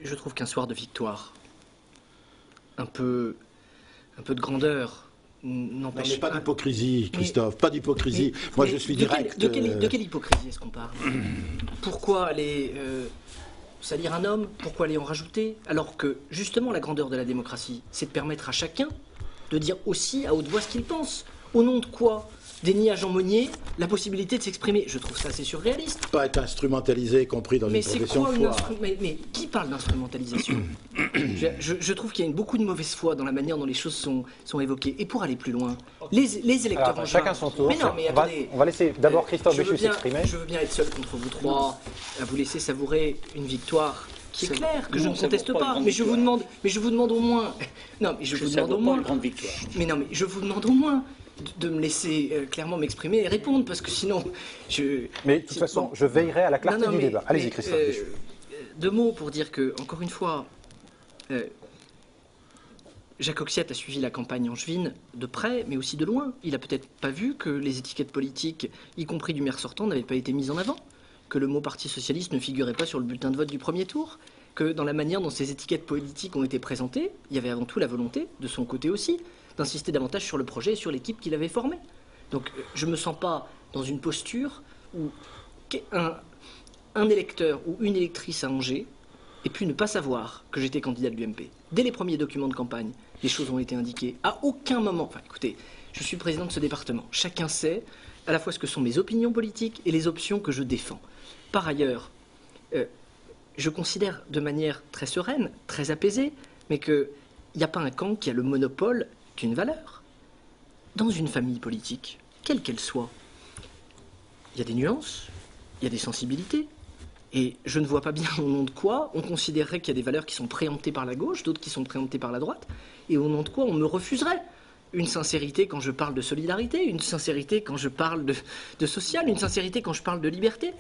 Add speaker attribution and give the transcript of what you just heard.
Speaker 1: je trouve qu'un soir de victoire, un peu de grandeur, n'empêche...
Speaker 2: Non, mais pas d'hypocrisie, Christophe, pas d'hypocrisie. Moi, je suis direct.
Speaker 1: De quelle hypocrisie est-ce qu'on parle? Pourquoi aller salir un homme? Pourquoi aller en rajouter? Alors que, justement, la grandeur de la démocratie, c'est de permettre à chacun de dire aussi à haute voix ce qu'il pense. Au nom de quoi dénier à Jean Monnier la possibilité de s'exprimer? Je trouve ça assez surréaliste.
Speaker 2: Pas être instrumentalisé, y compris dans une profession de foi.
Speaker 1: Mais qui parle d'instrumentalisation? je trouve qu'il y a beaucoup de mauvaise foi dans la manière dont les choses sont évoquées. Et pour aller plus loin, les électeurs
Speaker 3: alors,
Speaker 1: en
Speaker 3: chacun
Speaker 1: juin...
Speaker 3: son tour.
Speaker 1: Mais non, mais attendez,
Speaker 3: on va laisser d'abord Christophe Béchu s'exprimer.
Speaker 1: Je veux bien être seul contre vous trois, à vous laisser savourer une victoire qui est claire, que je ne conteste pas. Mais je vous demande au moins... Non, mais je vous demande au moins... Mais non, mais je vous demande au moins... de me laisser clairement m'exprimer et répondre, parce que sinon...
Speaker 3: Mais de toute façon, je veillerai à la clarté du débat. Allez-y, Christophe.
Speaker 1: Deux mots pour dire que, encore une fois, Jacques Oxiat a suivi la campagne angevine de près, mais aussi de loin. Il a peut-être pas vu que les étiquettes politiques, y compris du maire sortant, n'avaient pas été mises en avant, que le mot Parti Socialiste ne figurait pas sur le bulletin de vote du premier tour, que dans la manière dont ces étiquettes politiques ont été présentées, il y avait avant tout la volonté, de son côté aussi, d'insister davantage sur le projet et sur l'équipe qu'il avait formée. Donc je ne me sens pas dans une posture où un électeur ou une électrice à Angers ait pu ne pas savoir que j'étais candidat de l'UMP. Dès les premiers documents de campagne, les choses ont été indiquées. À aucun moment, enfin écoutez, je suis président de ce département. Chacun sait à la fois ce que sont mes opinions politiques et les options que je défends. Par ailleurs, je considère de manière très sereine, très apaisée, mais qu'il n'y a pas un camp qui a le monopole d'une valeur. Dans une famille politique, quelle qu'elle soit, il y a des nuances, il y a des sensibilités. Et je ne vois pas bien au nom de quoi on considérerait qu'il y a des valeurs qui sont préemptées par la gauche, d'autres qui sont préemptées par la droite, et au nom de quoi on me refuserait une sincérité quand je parle de solidarité, une sincérité quand je parle de social, une sincérité quand je parle de liberté.